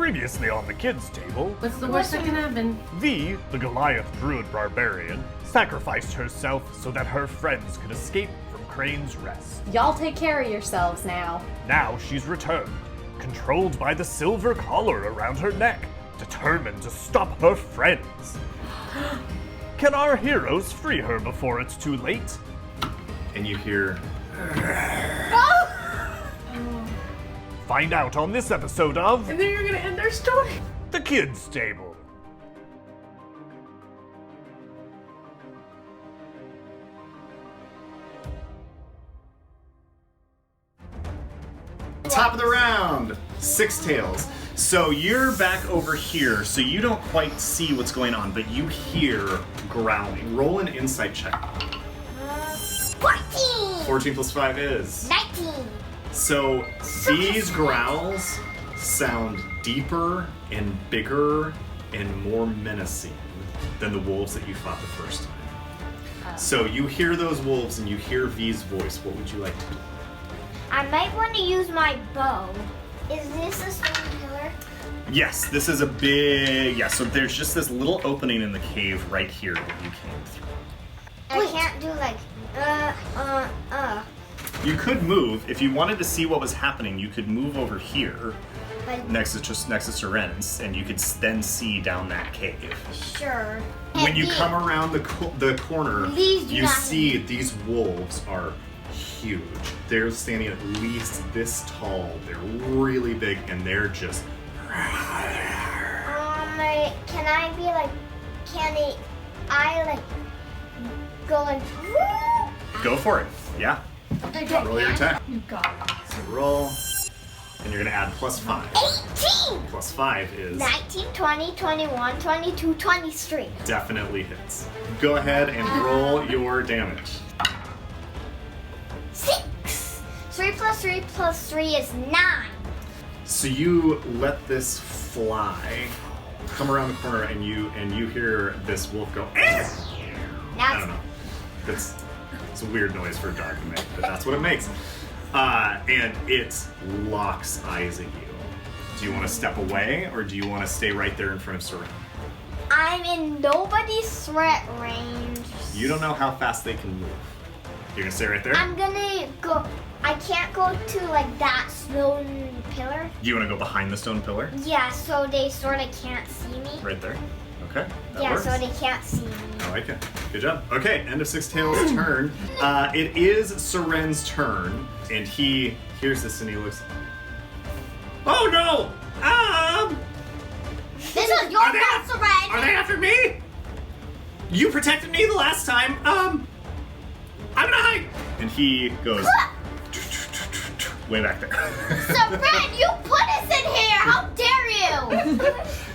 Previously on the kids' table, What's the worst that can happen? V, the Goliath Druid Barbarian, sacrificed herself so that her friends could escape from Crane's Rest. Y'all take care of yourselves now. Now she's returned, controlled by the silver collar around her neck, determined to stop her friends. Can our heroes free her before it's too late? And you hear... Find out on this episode of And then you're gonna end their story. The Kids' Table. Top of the round, Six Tails. So you're back over here, so you don't quite see what's going on, but you hear growling. Roll an insight check. 14! 14 plus 5 is? 19! So these growls sound deeper and bigger and more menacing than the wolves that you fought the first time. So you hear those wolves and you hear V's voice. What would you like to do? I might want to use my bow. Is this a stone pillar? Yes, this is a big... Yeah, so there's just this little opening in the cave right here that you came through. I can't do like, You could move. If you wanted to see what was happening, you could move over here But next to Seren's, and you could then see down that cave. sure. When you come around the corner, Please do you not see these wolves are huge. They're standing at least this tall. They're really big, and they're just... Can I be like, I like go like, Go for it. Yeah. okay. Roll your attack. You got it. So roll, and you're gonna add plus 5. 18! Plus 5 is 19, 20, 21, 22, 23. definitely hits. Go ahead and roll your damage. 6! 3 plus 3 plus 3 is 9. So you let this fly, come around the corner, and you hear this wolf go. I Now don't know. It's a weird noise for a dog to make, but that's what it makes. And it locks eyes at you. Do you want to step away, or do you want to stay right there in front of Seren? I'm in nobody's threat range. You don't know how fast they can move. You're gonna stay right there? I'm gonna go. I can't go to like that stone pillar. Do you want to go behind the stone pillar? Yeah, so they sort of can't see me. Right there. Okay. That Yeah, works. so they can't see me. I like it. Good job. Okay, end of Six Tails' turn. It is Seren's turn, and he hears this and he looks. Oh no! This is your fault, Seren! Are they after me? You protected me the last time. I'm gonna hide. And he goes way back there. Seren, you put us in here! How dare you!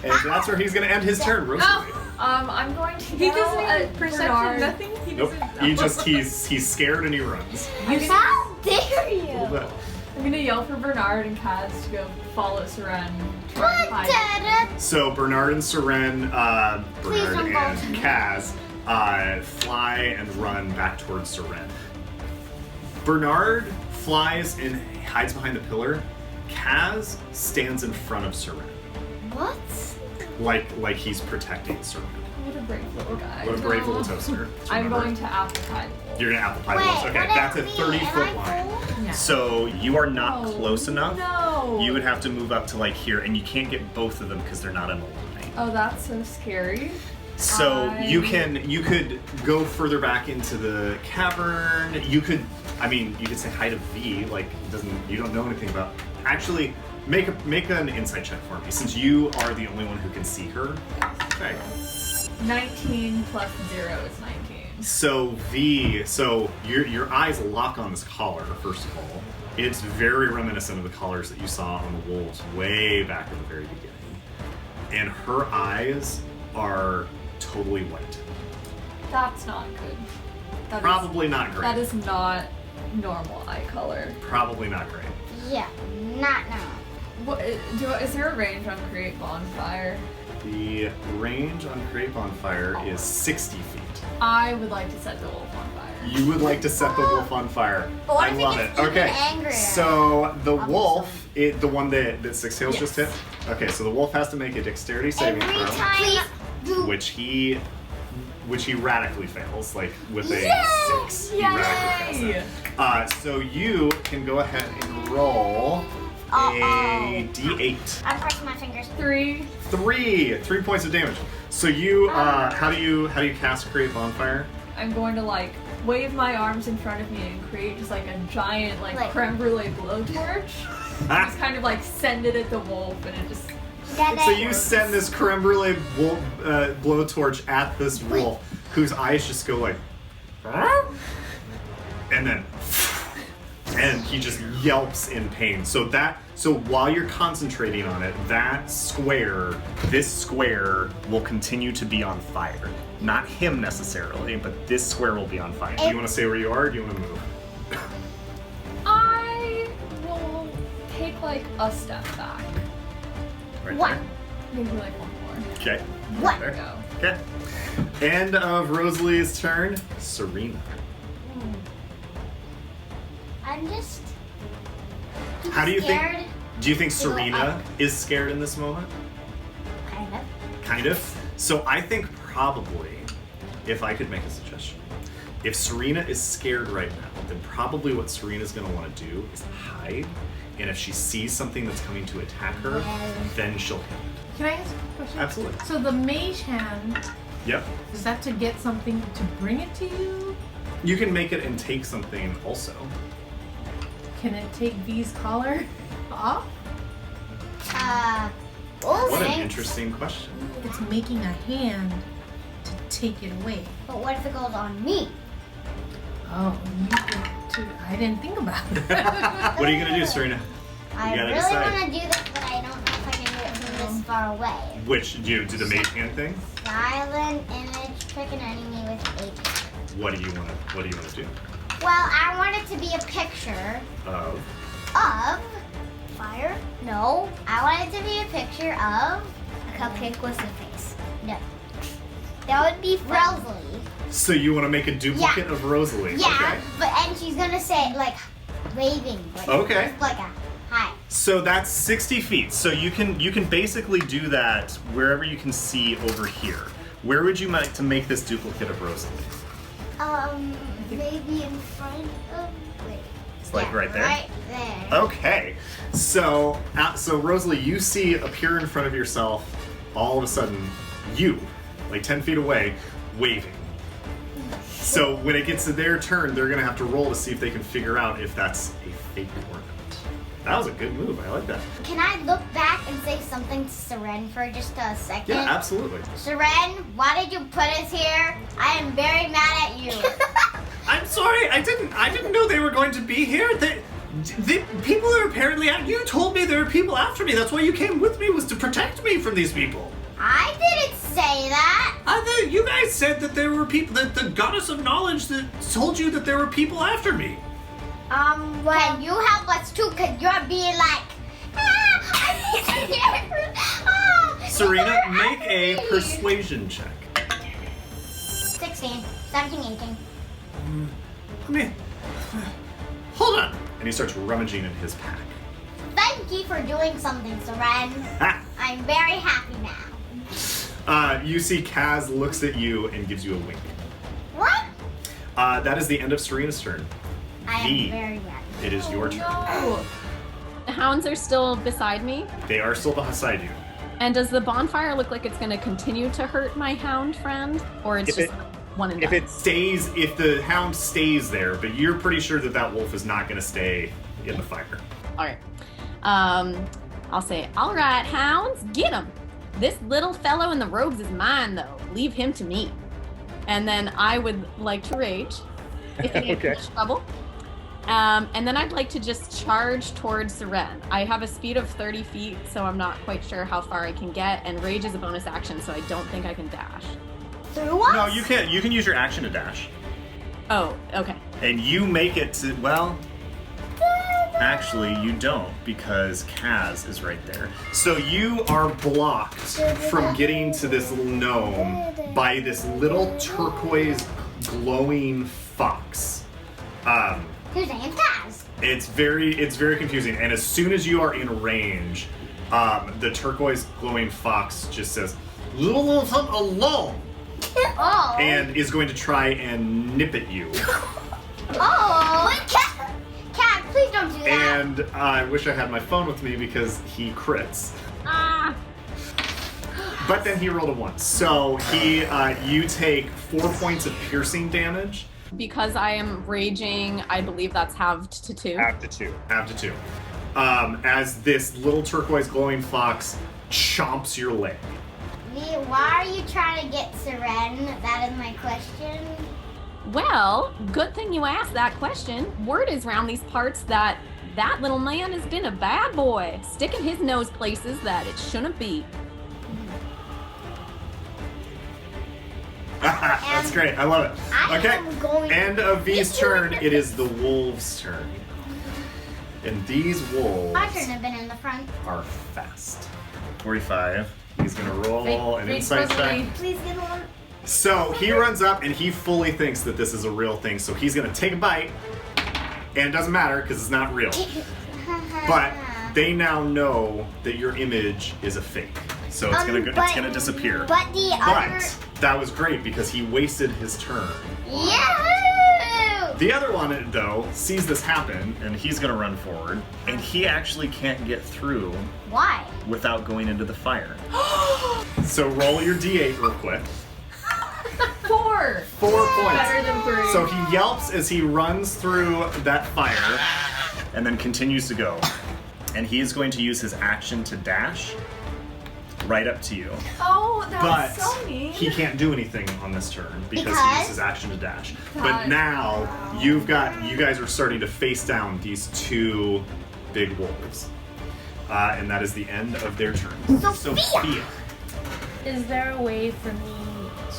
And that's where he's gonna end his turn, Rosalie. I'm going to He yell doesn't at even perception, Bernard. nothing. He Nope. doesn't. He's scared and he runs. How dare A little you! bit. I'm gonna yell for Bernard and Kaz to go follow Seren. Try and What, hide. Dad? So Bernard and Seren, Please Bernard don't and go. Kaz fly and run back towards Seren. Bernard flies and hides behind the pillar. Kaz stands in front of Seren, What? like he's protecting Seren. What a brave little guy. What a brave little toaster. I'm Remember. going to apple You're gonna apple pie the Wait, wolves. Okay, what that's a about me? 30-foot Am I line. cool? Yeah. So you are not No. close enough. No. You would have to move up to like here, and you can't get both of them because they're not in a line. Oh, that's so scary. So you could go further back into the cavern. You could say hi to V. Like you don't know anything about. Actually, make an insight check for me since you are the only one who can see her. Okay. 19 plus 0 is 19. So V, your eyes lock on this collar. First of all, it's very reminiscent of the collars that you saw on the wolves way back at the very beginning, and her eyes are totally white. That's not good. That is- Probably not great. That is not normal eye color. Probably not great. Yeah, not now. What, is there a range on Create Bonfire? The range on Create Bonfire is 60 feet. I would like to set the wolf on fire. You would like to set the wolf on fire. What I if it love gets it. even Okay. angrier? So the Awesome. wolf The one that Six Tails just hit? Okay, so the wolf has to make a dexterity saving Every throw, time. which he radically fails, like with a Yay! 6. He radically fails that. So you can go ahead and roll a d8. I'm crossing my fingers. 3. 3 points of damage. So you, how do you cast Create Bonfire? I'm going to like wave my arms in front of me and create just like a giant like creme brulee blowtorch. Just kind of like send it at the wolf and it just. So you send this creme brulee blowtorch at this wolf, whose eyes just go like, and then, and he just yelps in pain. So while you're concentrating on it, this square will continue to be on fire. Not him necessarily, but this square will be on fire. Do you want to say where you are, or do you want to move? I will take like a step back. Right What? there. Maybe like one more. Okay. What? There we go. Okay. End of Rosalie's turn. Serena. I'm just. How do you scared. think? Do you think To go Serena up. is scared in this moment? Kind of. Kind of. So I think probably, if I could make a suggestion, if Serena is scared right now, then probably what Serena's going to want to do is hide. And if she sees something that's coming to attack her, then she'll hit it. Can I ask a question? Absolutely. So the mage hand, Yep. is that to get something to bring it to you? You can make it and take something also. Can it take V's collar off? Well, What an thanks. interesting question. It's making a hand to take it away. But what if it goes on me? Oh, you get to. I didn't think about it. What are you going to do, Serena? I gotta really decide. want to do this, but I don't know if I can do it from this far away. Which, do you do the mage hand thing? Silent image, trick an enemy with a. What do you want to do? Well, I want it to be a picture Of of fire. No, I want it to be a picture of a cupcake with a face. No, that would be Rosalie. So you want to make a duplicate of Rosalie? Yeah, Okay. but and she's gonna say like waving. Like, Okay. just like a hi. So that's 60 feet. So you can basically do that wherever you can see over here. Where would you like to make this duplicate of Rosalie? Maybe in front of. Wait. It's like right there? Right there. Okay. So Rosalie, you see appear in front of yourself, all of a sudden, you, like 10 feet away, waving. So when it gets to their turn, they're gonna have to roll to see if they can figure out if that's a fake or not. That was a good move. I like that. Can I look back and say something to Seren for just a second? Yeah, absolutely. Seren, why did you put us here? I am very mad at you. I'm sorry, I didn't know they were going to be here. The people are apparently out. You told me there were people after me. That's why you came with me, was to protect me from these people. I didn't say that. You guys said that there were people, that the goddess of knowledge that told you that there were people after me. Can you help us too? Cause you're being like, I'm scared. Serena, make a persuasion check. 16, 17, 18. I mean, hold on. And he starts rummaging in his pack. Thank you for doing something, Seren. I'm very happy now. You see Kaz looks at you and gives you a wink. What? That is the end of Serena's turn. I am V, very mad. it is your turn. No. The hounds are still beside me. They are still beside you. And does the bonfire look like it's going to continue to hurt my hound friend? Or it's If just it- one and If done? it stays, if the hound stays there, but you're pretty sure that that wolf is not going to stay in the fire. All right. I'll say, all right, hounds, get him. This little fellow in the robes is mine, though. Leave him to me. And then I would like to rage if he ain't Okay. trouble. And then I'd like to just charge towards Seren. I have a speed of 30 feet, so I'm not quite sure how far I can get. And rage is a bonus action, so I don't think I can dash. Through us? No, you can. You can use your action to dash, Oh, okay. and you make it to. Well, actually, you don't because Kaz is right there. So you are blocked from getting to this little gnome by this little turquoise glowing fox. Whose name's Kaz? It's very confusing. And as soon as you are in range, the turquoise glowing fox just says, "Leave him alone," Oh. and is going to try and nip at you. Oh. Wait, cat, please don't do that. And I wish I had my phone with me because he crits. Ah! But then he rolled a 1. So you take 4 points of piercing damage. Because I am raging, I believe that's halved to 2. Half to 2. As this little turquoise glowing fox chomps your leg. Why are you trying to get Seren? That is my question. Well, good thing you asked that question. Word is round these parts that little man has been a bad boy, sticking his nose places that it shouldn't be. That's great. I love it. End of V's turn. It is the wolves' turn. And these wolves I shouldn't have been in the front. are fast. 45. He's going to roll an insight check. Please get one. So he runs up and he fully thinks that this is a real thing. So he's going to take a bite. And it doesn't matter because it's not real. But they now know that your image is a fake. So it's gonna disappear. But that was great because he wasted his turn. Yahoo! The other one, though, sees this happen, and he's gonna run forward, and he actually can't get through Why? without going into the fire. So roll your D8 real quick. 4. 4 points. Better than 3. So he yelps as he runs through that fire, and then continues to go. And he is going to use his action to dash right up to you. Oh, that But was so mean. he can't do anything on this turn because he Because? used his action to dash. But God. now you guys are starting to face down these 2 big wolves. And that is the end of their turn. Sophia. Is there a way for me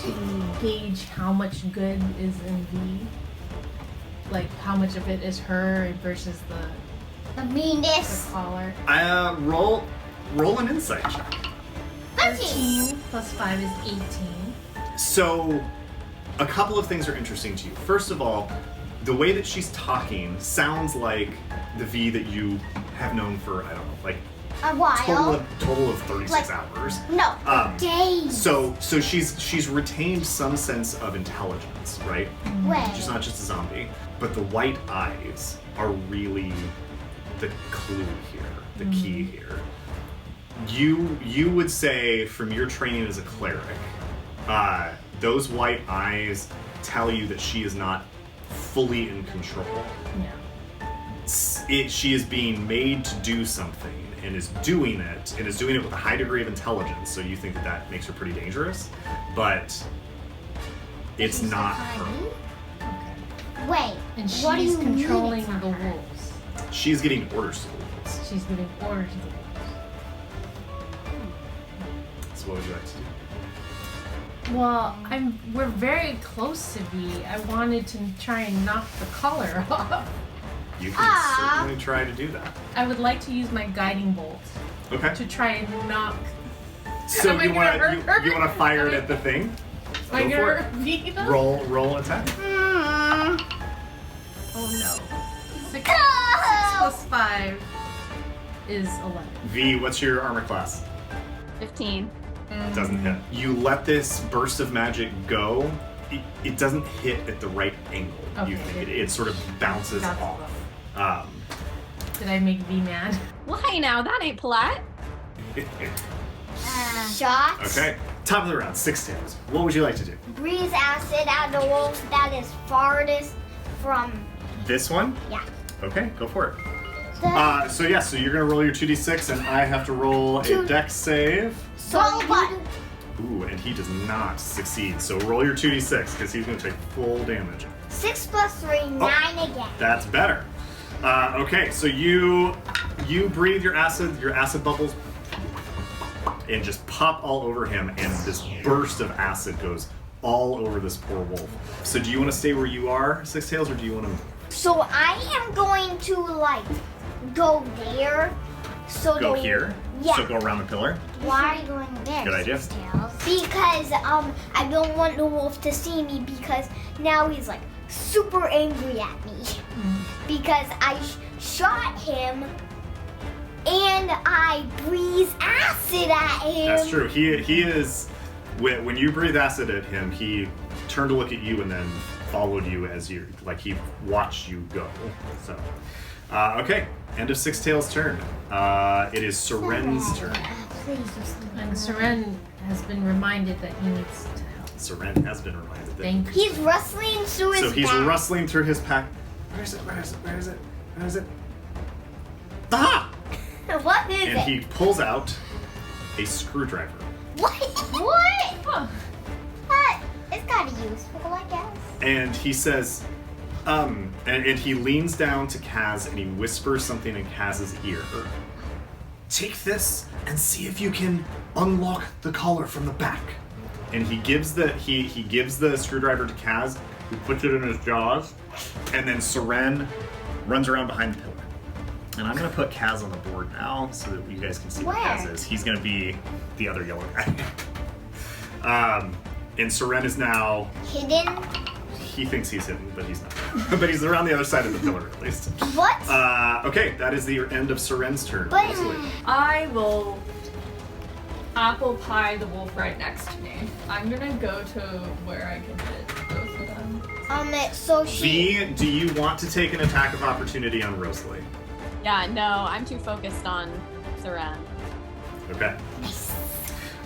to gauge how much good is in V? Like how much of it is her versus the meanness. caller? Roll an insight check. 13 plus 5 is 18. So, a couple of things are interesting to you. First of all, the way that she's talking sounds like the V that you have known for, I don't know, like A while. total of 36 hours. No, days. So she's retained some sense of intelligence, right? Way. She's not just a zombie. But the white eyes are really the clue here, the key here. You would say, from your training as a cleric, those white eyes tell you that she is not fully in control. Yeah. She is being made to do something and is doing it with a high degree of intelligence. So you think that makes her pretty dangerous, but it's She's not so her. Okay. Wait. And what do she's you mean controlling it's not the her? wolves. She's getting orders to the wolves. She's giving orders to the wolves. So what would you like to do? Well, we're very close to V. I wanted to try and knock the collar off. You can certainly try to do that. I would like to use my guiding bolt Okay. to try and knock. So Am I you gonna want hurt her? to you want to fire it at the thing? Am I Go gonna for it. hurt V though? Roll an attack. Oh no. 6 No! plus 5 is 11. V, what's your armor class? 15. Doesn't hit. You let this burst of magic go. It doesn't hit at the right angle. You Okay, think good. it sort of bounces Bounces off. Did I make V mad? Well, hey now, that ain't polite. Shots. Okay. Top of the round, 6 tails. What would you like to do? Breathe acid at the wolf that is farthest from. This one? Yeah. Okay, go for it. The So you're gonna roll your 2d6, and I have to roll a dex save. roll button. Ooh, and he does not succeed. So roll your 2d6 because he's gonna take full damage. 6 plus 3, 9 again. That's better. Okay, so you breathe your acid bubbles, and just pop all over him, and this burst of acid goes all over this poor wolf. So do you want to stay where you are, Six Tails, or do you want to move? So I am going to go there. So Go here? Yeah. So go around the pillar? Why are you going there? Good idea. Six Tails? Because I don't want the wolf to see me because now he's super angry at me because shot him, and I breathe acid at him. That's true. He is. When you breathe acid at him, he turned to look at you and then followed you as you he watched you go. So, okay. End of Six Tails' turn. It is Seren's turn. Please just leave And me Seren has been reminded that he needs to help. Seren has been reminded that. Thank you. He's rustling through his So he's back. rustling through his pack. Where is it? Where is it? Where is it? Where is it? Ah! What is And it? he pulls out a screwdriver. What? What? But it's kind of useful, I guess. And he says, and he leans down to Kaz and he whispers something in Kaz's ear. Take this and see if you can unlock the collar from the back. And he gives the he gives the screwdriver to Kaz, who puts it in his jaws, and then Seren runs around behind the pillar. And I'm gonna put Kaz on the board now so that you guys can see what Kaz Where? is. He's gonna be the other yellow guy. And Seren is now. Hidden? He thinks he's hidden, but he's not. But he's around the other side of the pillar at least. What? Okay, that is the end of Seren's turn. But- Leslie. I will apple pie the wolf right next to me. I'm gonna go to where I can hit both of them. So she. V, do you want to take an attack of opportunity on Rosalie? Yeah, no, I'm too focused on Seren. Okay.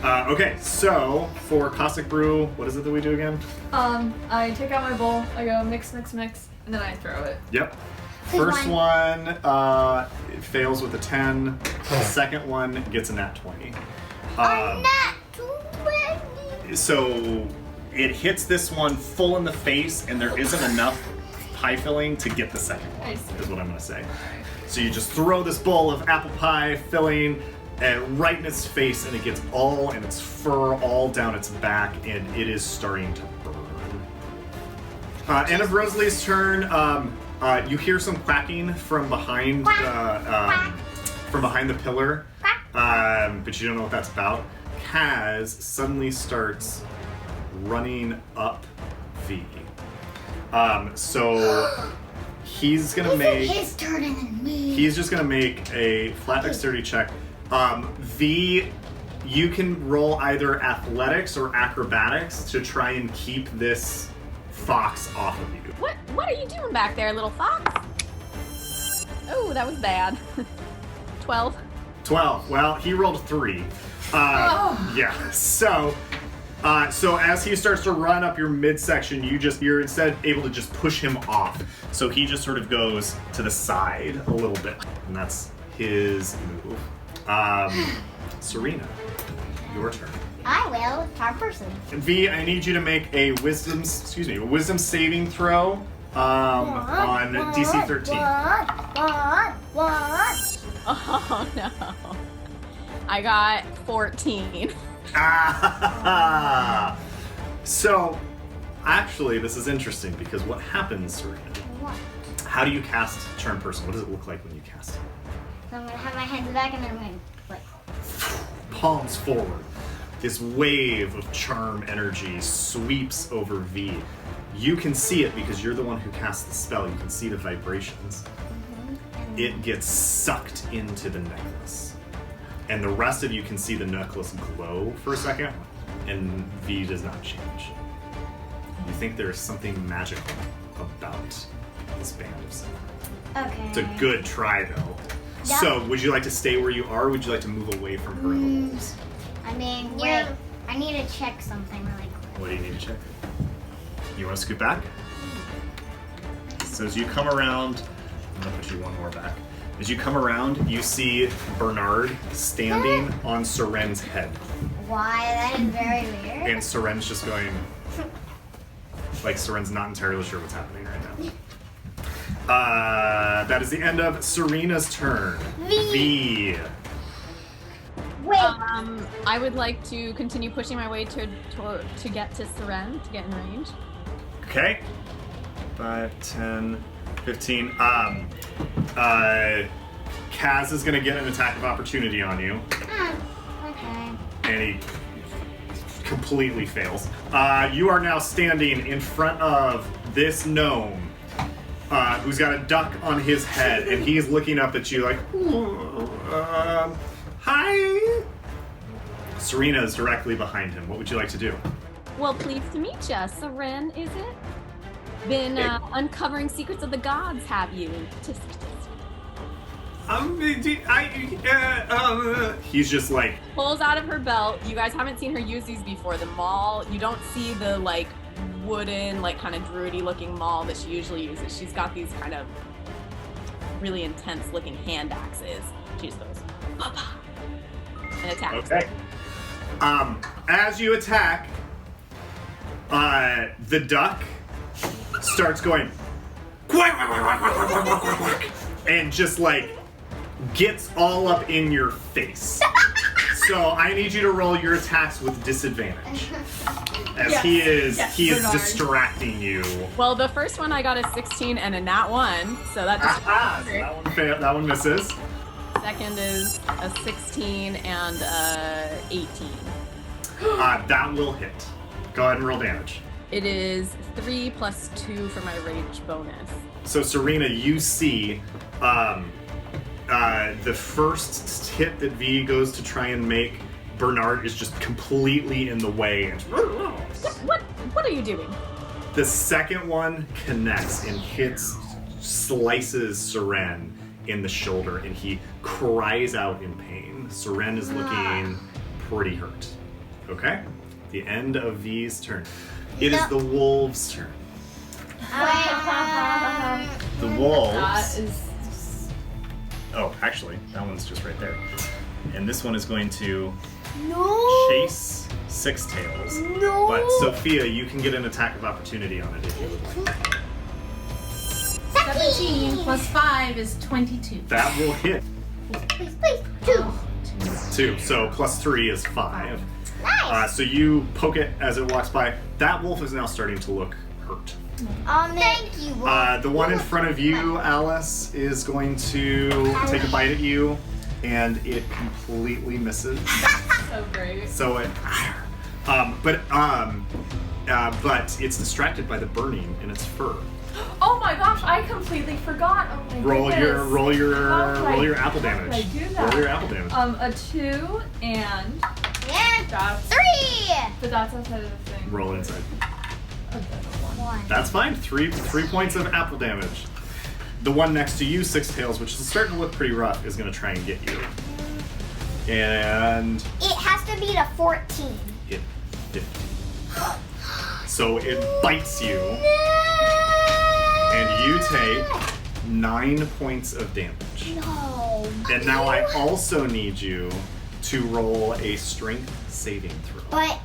Okay, so for Caustic Brew, what is it that we do again? I take out my bowl, I go mix, mix, mix, and then I throw it. Yep. Who's First one it fails with a 10. The second one gets a nat 20. I'm not 20. So it hits this one full in the face, and there isn't enough pie filling to get the second one, I see. is what I'm going to say. So you just throw this bowl of apple pie filling right in its face, and it gets all in its fur, all down its back, and it is starting to burn. End of Rosalie's turn. You hear some quacking from behind the pillar, but you don't know what that's about. Kaz suddenly starts running up V. So he's gonna make. His turn and then me. He's just gonna make a flat dexterity check. V, you can roll either athletics or acrobatics to try and keep this fox off of you. What are you doing back there, little fox? Oh, that was bad. 12. 12. Well, he rolled 3. Yeah. So as he starts to run up your midsection, you're instead able to just push him off. So he just sort of goes to the side a little bit, and that's his move. Serena, your turn. I will. Tar person. V, I need you to make a wisdom saving throw on DC 13. What? Oh no. I got 14. Ah! So, actually, this is interesting because what happens, Serena? What? How do you cast Charm Person? What does it look like when you cast it? So I'm gonna have my hands back and then I'm gonna like. Palms forward. This wave of charm energy sweeps over V. You can see it because you're the one who casts the spell. You can see the vibrations. It gets sucked into the necklace. And the rest of you can see the necklace glow for a second, and V does not change. You think there is something magical about this band of silver. Okay. It's a good try, though. Yeah. So, would you like to stay where you are, or would you like to move away from her and the wolves? I mean, wait. I need to check something really quick. What do you need to check? You want to scoot back? So as you come around, I'm going to put you one more back. As you come around, you see Bernard standing on Seren's head. Why? That is very weird. And Seren's just going, like Seren's not entirely sure what's happening right now. That is the end of Serena's turn. V. Wait. I would like to continue pushing my way to get to Seren, to get in range. Okay. 5, 10, 15. Kaz is gonna get an attack of opportunity on you. Okay. And he completely fails. You are now standing in front of this gnome, who's got a duck on his head, and he's looking up at you like, hi. Serena is directly behind him. What would you like to do? Well, pleased to meet ya. Seren, is it? Been uncovering secrets of the gods, have you? Tisk, tisk. He's just like, Pulls out of her belt. You guys haven't seen her use these before. The maul, you don't see the like wooden, like kind of druidy looking maul that she usually uses. She's got these kind of really intense looking hand axes. She just goes, Papa, and attacks. okay. As you attack, the duck starts going, quack, quack, quack, quack, quack, quack, quack, quack, and just like gets all up in your face. So I need you to roll your attacks with disadvantage, as he is Bernard. distracting you. Well, the first one I got a 16 and a nat 1, so that just That one misses. Second is a 16 and a 18. That will hit. Go ahead and roll damage. It is 3 plus 2 for my rage bonus. So Serena, you see the first hit that V goes to try and make, Bernard is just completely in the way. And What are you doing? the second one connects and slices Seren in the shoulder, and he cries out in pain. Seren is looking pretty hurt. Okay? The end of V's turn. It is the wolves' turn. The That wolves. is. Oh, actually, that one's just right there. And this one is going to No. chase Six Tails. No. But Sophia, you can get an attack of opportunity on it if you would like. 17 plus 5 is 22. That will hit. Please, please. 2. 2. So plus 3 is 5. Nice. So you poke it as it walks by. That wolf is now starting to look hurt. Thank you. Wolf. The one in front of you, Alice, is going to take a bite at you, and it completely misses. So great. So it, but it's distracted by the burning in its fur. Oh my gosh, I completely forgot. Oh my Roll goodness. your How could I- apple how could damage. I do that? Roll your apple damage. A 2 and Yeah. that's 3. but that's outside of the thing. Roll inside. Okay, 1. That's fine. Three points of apple damage. The one next to you, Six Tails, which is starting to look pretty rough, is going to try and get you. And It has to beat a 14. hit 50. So it bites you, and you take 9 points of damage. No. And now I also need you to roll a strength saving throw. But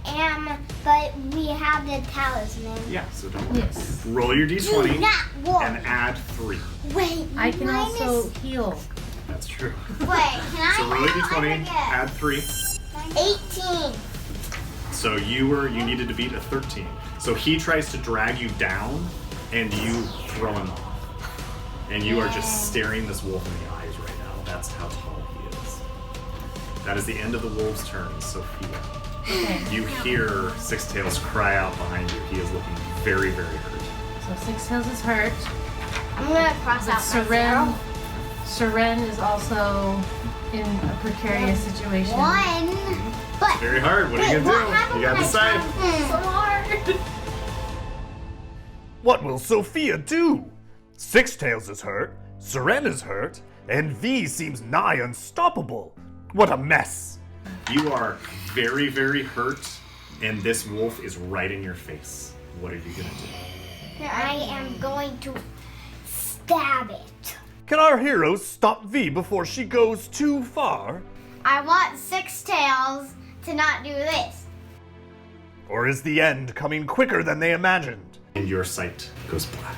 we have the talisman. Yeah, so don't worry. Yes. Roll your Do d20 not worry. and add 3. Wait, I can mine also is- heal. That's true. Wait, can I? So roll your I d20, forget. add 3. 18. So you needed to beat a 13. So he tries to drag you down, and you throw him off. And you are just staring this wolf in the eyes right now. That's how tall he is. That is the end of the wolf's turn, Sophia. Okay. You hear Six Tails cry out behind you. He is looking very, very hurt. So Six Tails is hurt. I'm gonna cross But out my Seren is also in a precarious situation. 1. But Very hard. What are you wait, gonna what do? happened You gotta when I decide. tried- So hard. What will Sophia do? Six Tails is hurt, Seren is hurt, and V seems nigh unstoppable. What a mess. You are very, very hurt, and this wolf is right in your face. What are you gonna do? I am going to stab it. Can our heroes stop V before she goes too far? I want Six Tails to not do this. Or is the end coming quicker than they imagined? And your sight goes black.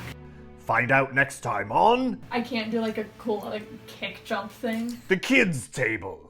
Find out next time on I can't do like a cool like kick jump thing. The Kids Table.